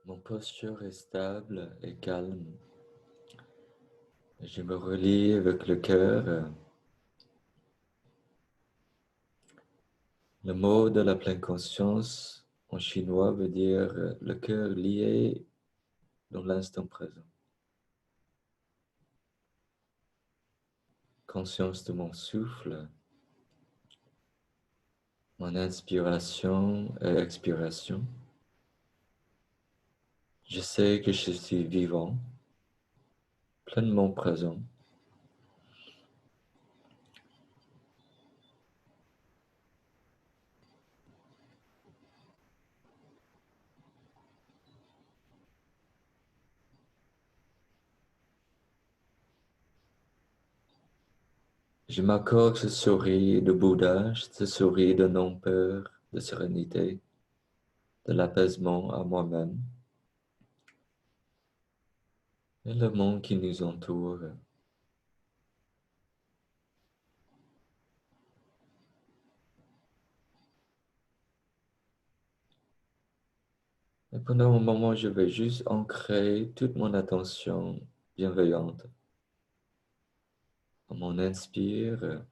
Mon posture est stable et calme. Je me relie avec le cœur. Le mot de la pleine conscience en chinois veut dire le cœur lié dans l'instant présent. Conscience de mon souffle, mon inspiration et expiration. Je sais que je suis vivant, pleinement présent. Je m'accorde ce sourire de Bouddha, ce sourire de non-peur, de sérénité, de l'apaisement à moi-même et le monde qui nous entoure. Et pendant un moment, je vais juste ancrer toute mon attention bienveillante à mon inspire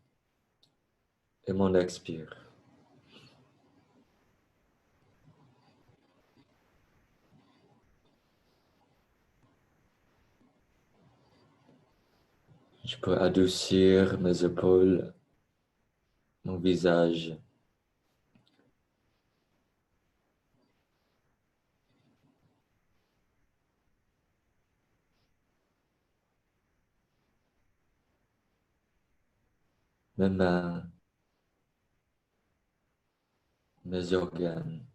et mon expire. Je peux adoucir mes épaules, mon visage. Mes mains, mes organes.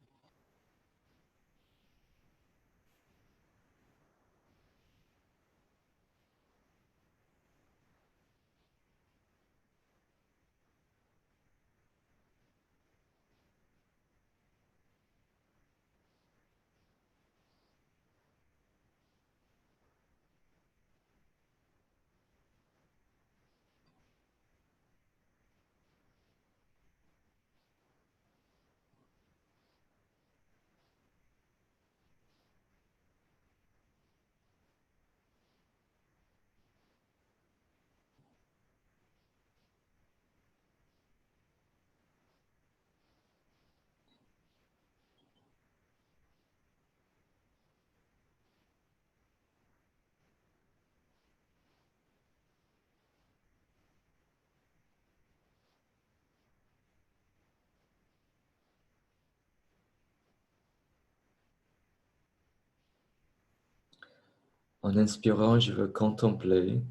En inspirant, je veux contempler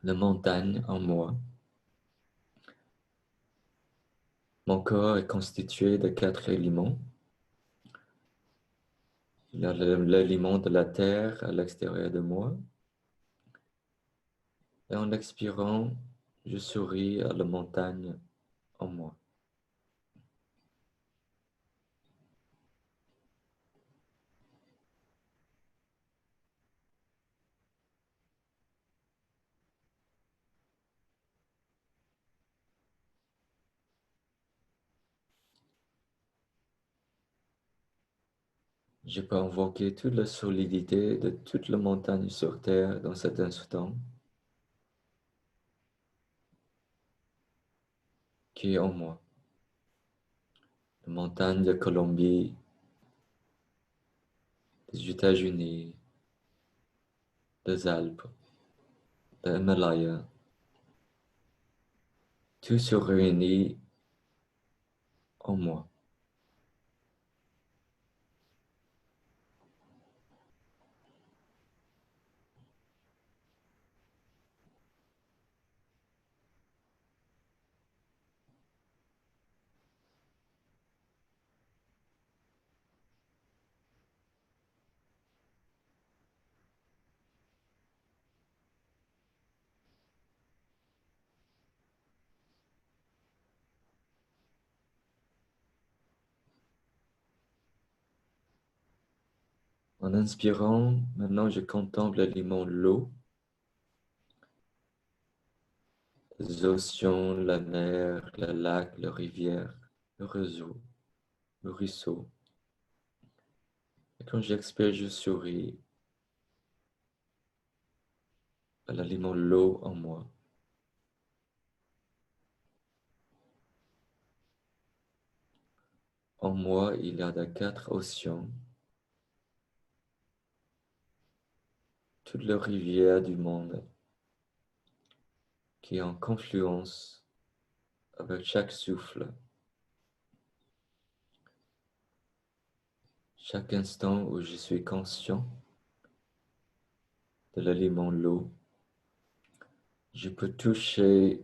la montagne en moi, Mon corps est constitué de 4 éléments. Il y a l'élément de la terre à l'extérieur de moi. Et en expirant, je souris à la montagne en moi. Je peux invoquer toute la solidité de toute la montagne sur terre dans cet instant qui est en moi. La montagne de Colombie, des États-Unis, des Alpes, des Himalayas, tout se réunit en moi. En inspirant, maintenant je contemple l'élément l'eau, les océans, la mer, le lac, la rivière, le réseau, le ruisseau. Et quand j'expire, je souris à l'élément l'eau en moi. En moi, il y a les 4 océans, toutes les rivières du monde qui est en confluence avec chaque souffle. Chaque instant où je suis conscient de l'élément l'eau, je peux toucher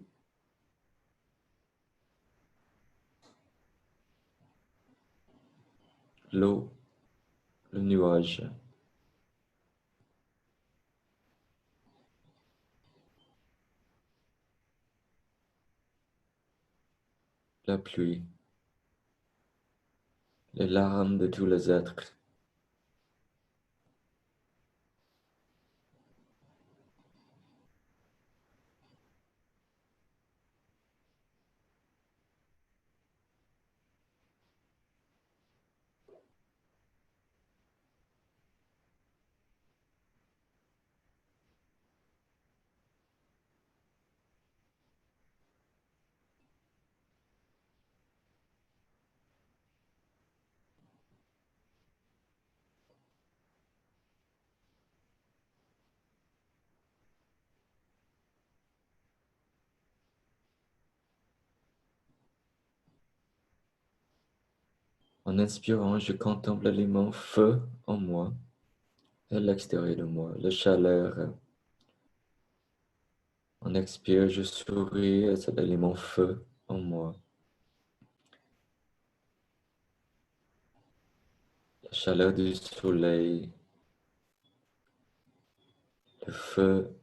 l'eau, le nuage, la pluie, les larmes de tous les êtres. En inspirant, je contemple l'élément feu en moi et à l'extérieur de moi, la chaleur. En expire, je souris à cet élément feu en moi. La chaleur du soleil, le feu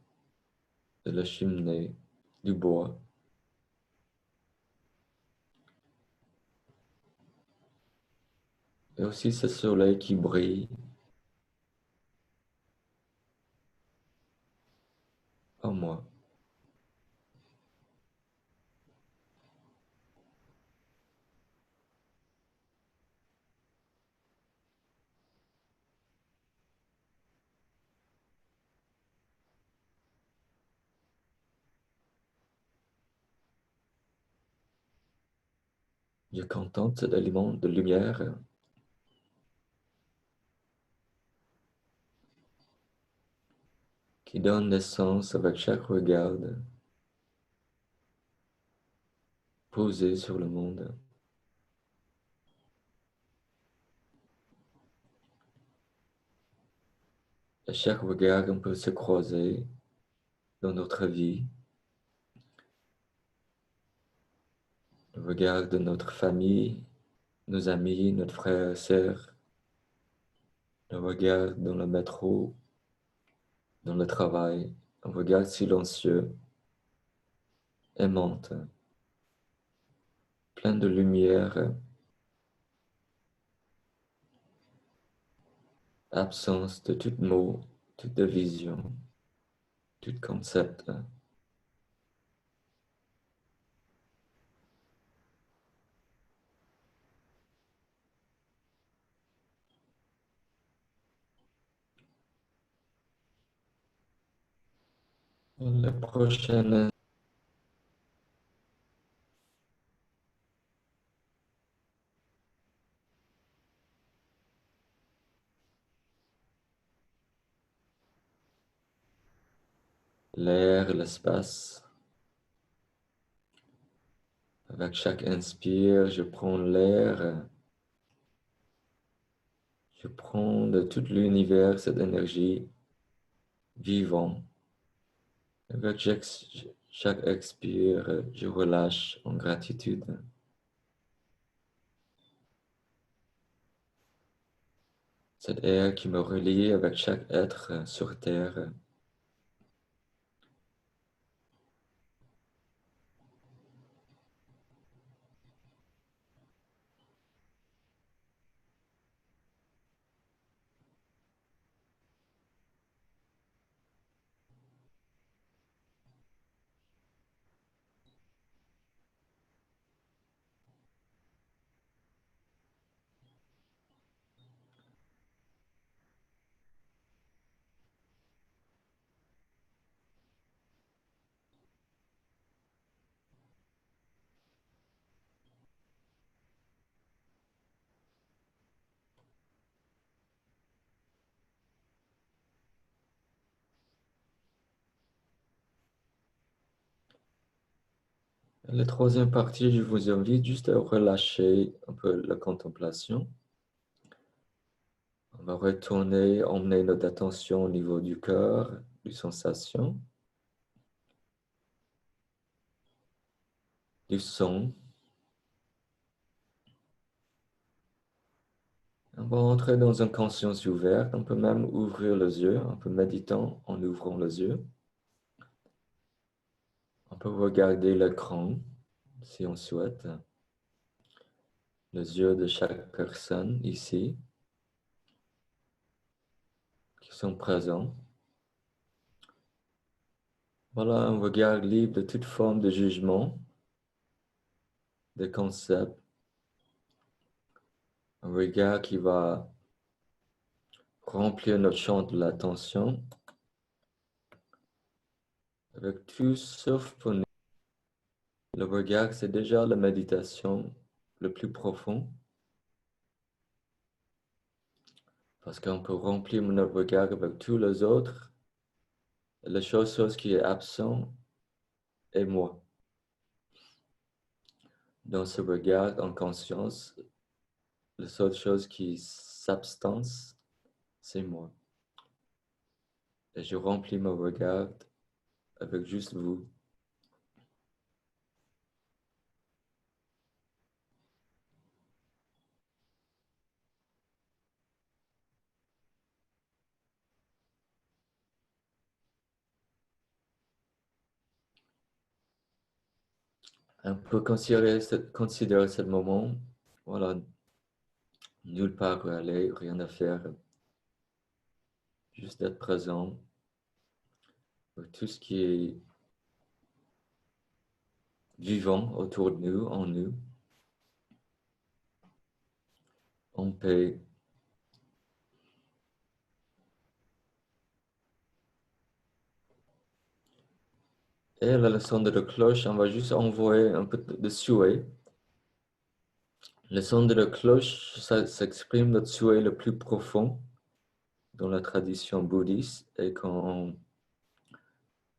de la cheminée, du bois. Et aussi ce soleil qui brille en moi. Je contemple cet élément de lumière qui donne naissance avec chaque regard posé sur le monde. À chaque regard, on peut se croiser dans notre vie, le regard de notre famille, nos amis, notre frère et sœur, le regard dans le métro, dans le travail, un regard silencieux, aimante, plein de lumière, absence de tout mot, toute vision, tout concept. Le prochain, l'air, l'espace. Avec chaque inspire, je prends l'air, je prends de tout l'univers cette énergie vivante. Avec chaque expire, je relâche en gratitude. Cet air qui me relie avec chaque être sur Terre. La troisième partie, je vous invite juste à relâcher un peu la contemplation. On va retourner, emmener notre attention au niveau du cœur, des sensations, du son. On va entrer dans une conscience ouverte. On peut même ouvrir les yeux, un peu méditant en ouvrant les yeux. On peut regarder l'écran si on souhaite. Les yeux de chaque personne ici qui sont présents. Voilà un regard libre de toute forme de jugement, de concept. Un regard qui va remplir notre champ de l'attention avec tout sauf pour nous. Le regard, c'est déjà la méditation le plus profond parce qu'on peut remplir notre regard avec tous les autres. La chose qui est absent est moi. Dans ce regard en conscience, la seule chose qui s'abstance, c'est moi. Et je remplis mon regard avec juste vous. On peut considérer ce moment, voilà, nulle part où aller, rien à faire, juste être présent pour tout ce qui est vivant autour de nous, en paix. Et la leçon de la cloche, on va juste envoyer un peu de souhait. Le son de la cloche, ça s'exprime notre souhait le plus profond dans la tradition bouddhiste. Et quand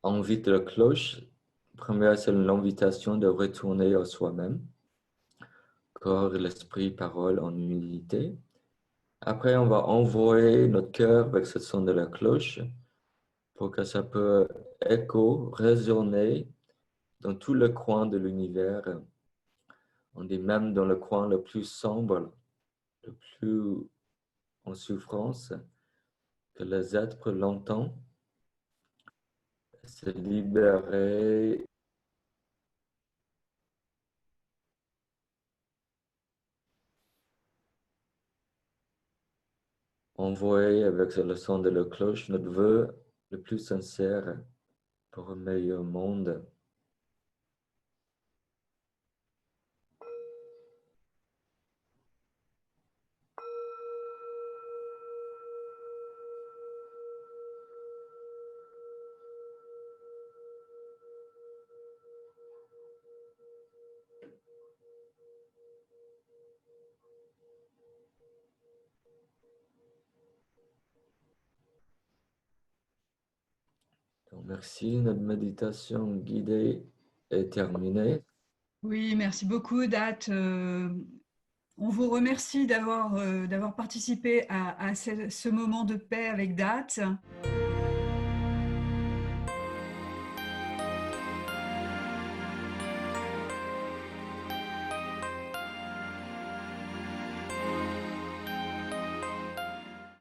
on invite la cloche, première, c'est l'invitation de retourner à soi-même, corps, l'esprit, parole en unité. Après, on va envoyer notre cœur avec ce son de la cloche pour que ça peut écho, résonner dans tous les coins de l'univers On dit même dans le coin le plus sombre, le plus en souffrance, que les êtres longtemps se libérer, envoyer avec le son de la cloche notre vœu le plus sincère pour un meilleur monde. Donc, merci, notre méditation guidée est terminée. Oui, merci beaucoup, Dat. On vous remercie d'avoir participé à ce moment de paix avec Dat.